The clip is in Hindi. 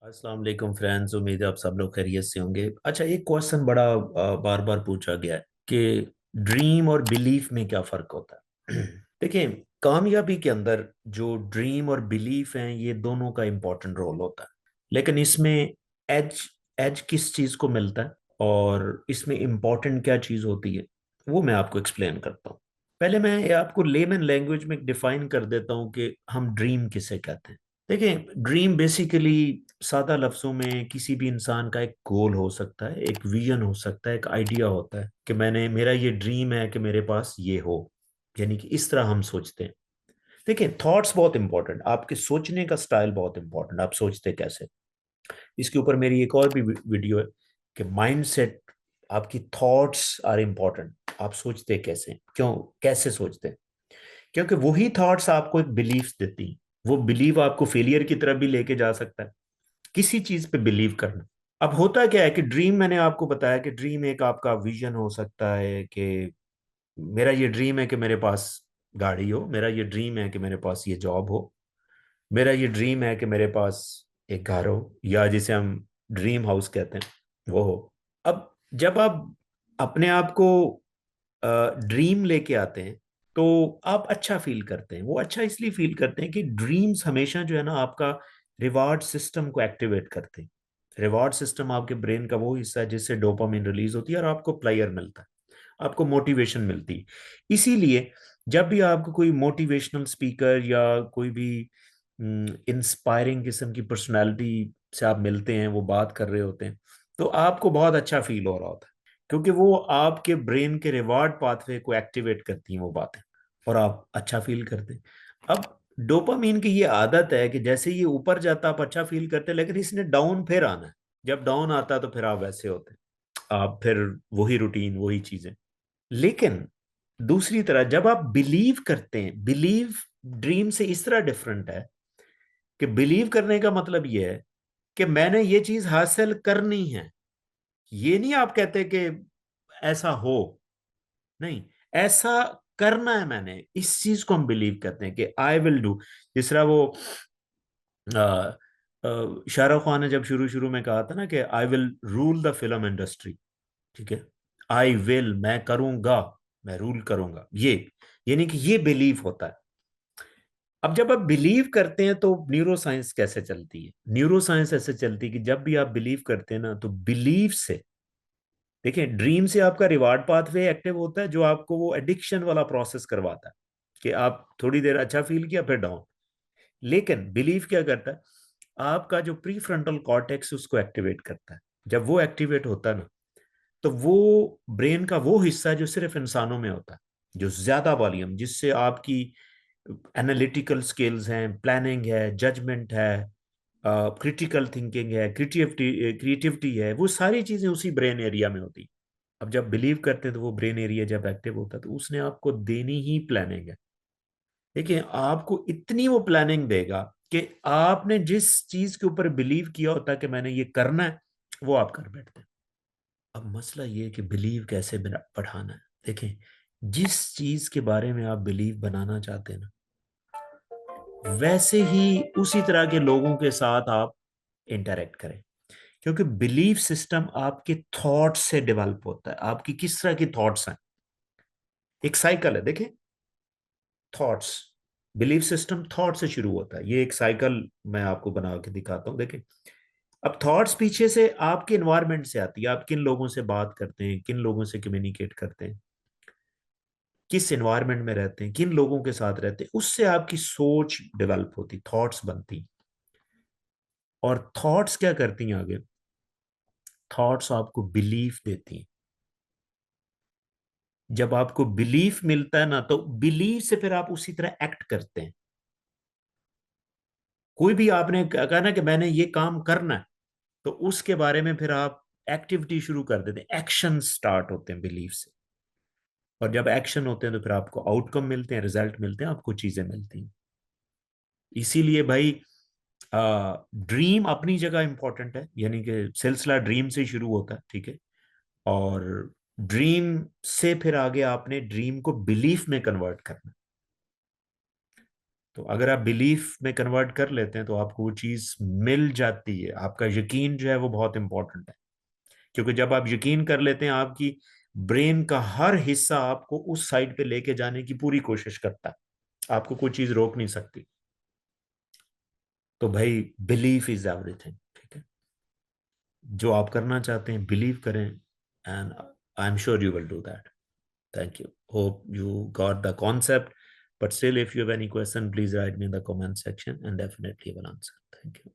अस्सलाम वालेकुम फ्रेंड्स। उम्मीद है आप सब लोग खैरियत से होंगे। अच्छा, एक क्वेश्चन बड़ा बार बार पूछा गया है कि ड्रीम और बिलीफ में क्या फ़र्क होता है। देखिए, कामयाबी के अंदर जो ड्रीम और बिलीफ हैं ये दोनों का इम्पोर्टेंट रोल होता है, लेकिन इसमें एज एज किस चीज़ को मिलता है और इसमें इम्पोर्टेंट क्या चीज़ होती है वो मैं आपको एक्सप्लेन करता हूँ। पहले मैं ये आपको लेमन लैंग्वेज में डिफाइन कर देता हूँ कि हम ड्रीम किसे कहते हैं। देखिए, ड्रीम बेसिकली सादा लफ्जों में किसी भी इंसान का एक गोल हो सकता है, एक विजन हो सकता है, एक आइडिया होता है कि मेरा ये ड्रीम है कि मेरे पास ये हो। यानी कि इस तरह हम सोचते हैं। देखिए, थॉट्स बहुत इंपॉर्टेंट, आपके सोचने का स्टाइल बहुत इंपॉर्टेंट, आप सोचते कैसे। इसके ऊपर मेरी एक और भी वीडियो है कि माइंडसेट, आपकी थॉट्स आर इंपॉर्टेंट। आप सोचते कैसे, क्यों, कैसे सोचते हैं, क्योंकि वही थॉट्स आपको एक बिलीफ देती हैं। वो बिलीव आपको फेलियर की तरफ भी लेके जा सकता है, किसी चीज पे बिलीव करना। अब होता क्या है कि ड्रीम, मैंने आपको बताया कि ड्रीम एक आपका विजन हो सकता है कि मेरा ये ड्रीम है कि मेरे पास गाड़ी हो, मेरा ये ड्रीम है कि मेरे पास ये जॉब हो, मेरा ये ड्रीम है कि मेरे पास एक घर हो, या जिसे हम ड्रीम हाउस कहते हैं वो हो। अब जब आप अपने आप को ड्रीम लेके आते हैं तो आप अच्छा फील करते हैं। वो अच्छा इसलिए फील करते हैं कि ड्रीम्स हमेशा जो है ना आपका रिवार्ड सिस्टम को एक्टिवेट करते हैं। रिवार्ड सिस्टम आपके ब्रेन का वो हिस्सा है जिससे डोपामिन रिलीज होती है और आपको प्लेयर मिलता है, आपको मोटिवेशन मिलती है। इसीलिए जब भी आपको कोई मोटिवेशनल स्पीकर या कोई भी इंस्पायरिंग किस्म की पर्सनालिटी से आप मिलते हैं, वो बात कर रहे होते हैं, तो आपको बहुत अच्छा फील हो रहा होता है, क्योंकि वो आपके ब्रेन के रिवार्ड पाथवे को एक्टिवेट करती हैं वो बातें, और आप अच्छा फील करते हैं। अब डोपामीन की ये आदत है कि जैसे ये ऊपर जाता आप अच्छा फील करते हैं, लेकिन इसने डाउन फिर आना है। जब डाउन आता है तो फिर आप वैसे होते हैं, आप फिर वही रूटीन, वही चीजें। लेकिन दूसरी तरह जब आप बिलीव करते हैं, बिलीव ड्रीम से इस तरह डिफरेंट है कि बिलीव करने का मतलब ये है कि मैंने ये चीज हासिल करनी है। ये नहीं आप कहते कि ऐसा हो, नहीं, ऐसा करना है मैंने, इस चीज को हम बिलीव करते हैं कि आई विल डू। जिस तरह वो शाहरुख खान ने जब शुरू शुरू में कहा था ना कि I will rule the film industry, ठीक है, आई विल, मैं करूंगा, मैं रूल करूंगा, ये नहीं कि ये बिलीव होता है। अब जब आप बिलीव करते हैं तो न्यूरो साइंस कैसे चलती है? न्यूरो साइंस ऐसे चलती है कि जब भी आप बिलीव करते हैं ना, तो बिलीव से, देखिए, ड्रीम से आपका रिवार्ड पाथवे एक्टिव होता है जो आपको वो एडिक्शन वाला प्रोसेस करवाता है कि आप थोड़ी देर अच्छा फील किया फिर डाउन। लेकिन बिलीव क्या करता है, आपका जो प्री फ्रंटल कॉर्टेक्स उसको एक्टिवेट करता है। जब वो एक्टिवेट होता है ना, तो वो ब्रेन का वो हिस्सा जो सिर्फ इंसानों में होता है, जो ज्यादा वॉल्यूम, जिससे आपकी एनालिटिकल स्किल्स हैं, प्लानिंग है, जजमेंट है, क्रिटिकल थिंकिंग है, क्रिएटिविटी क्रिएटिविटी है, वो सारी चीजें उसी ब्रेन एरिया में होती। अब जब बिलीव करते हैं तो वो ब्रेन एरिया जब एक्टिव होता है तो उसने आपको देनी ही प्लानिंग है। देखिए, आपको इतनी वो प्लानिंग देगा कि आपने जिस चीज के ऊपर बिलीव किया होता है कि मैंने ये करना है, वो आप कर बैठते हैं। अब मसला ये है कि बिलीव कैसे बढ़ाना है। देखें, जिस चीज के बारे में आप बिलीव बनाना चाहते हैं ना, वैसे ही उसी तरह के लोगों के साथ आप इंटरेक्ट करें, क्योंकि बिलीफ सिस्टम आपके थॉट्स से डेवलप होता है। आपकी किस तरह की थॉट्स हैं, एक साइकिल है, देखें, थॉट्स, बिलीफ सिस्टम थॉट से शुरू होता है। ये एक साइकिल मैं आपको बना के दिखाता हूँ, देखें। अब थॉट्स पीछे से आपके इन्वायरमेंट से आती है, आप किन लोगों से बात करते हैं, किन लोगों से कम्युनिकेट करते हैं, किस एनवायरनमेंट में रहते हैं, किन लोगों के साथ रहते हैं, उससे आपकी सोच डेवलप होती, थॉट्स बनती। और थॉट्स क्या करती हैं आगे, थॉट्स आपको बिलीफ देती हैं। जब आपको बिलीफ मिलता है ना, तो बिलीफ से फिर आप उसी तरह एक्ट करते हैं। कोई भी आपने कहा ना कि मैंने ये काम करना है, तो उसके बारे में फिर आप एक्टिविटी शुरू कर देते हैं, एक्शन स्टार्ट होते हैं बिलीफ से। और जब एक्शन होते हैं तो फिर आपको आउटकम मिलते हैं, रिजल्ट मिलते हैं, आपको चीजें मिलती हैं। इसीलिए भाई, ड्रीम अपनी जगह इंपॉर्टेंट है, यानी कि सिलसिला ड्रीम से शुरू होता है, ठीक है। और ड्रीम से फिर आगे आपने ड्रीम को बिलीफ में कन्वर्ट करना। तो अगर आप बिलीफ में कन्वर्ट कर लेते हैं तो आपको वो चीज मिल जाती है। आपका यकीन जो है वो बहुत इंपॉर्टेंट है, क्योंकि जब आप यकीन कर लेते हैं, आपकी ब्रेन का हर हिस्सा आपको उस साइड पे लेके जाने की पूरी कोशिश करता है, आपको कोई चीज रोक नहीं सकती। तो भाई बिलीफ इज एवरीथिंग, ठीक है। जो आप करना चाहते हैं बिलीव करें, and I am sure you will do that. Thank you. Hope you got the concept. But still, if you have any question, please write me in the comment section and definitely will answer. Thank you.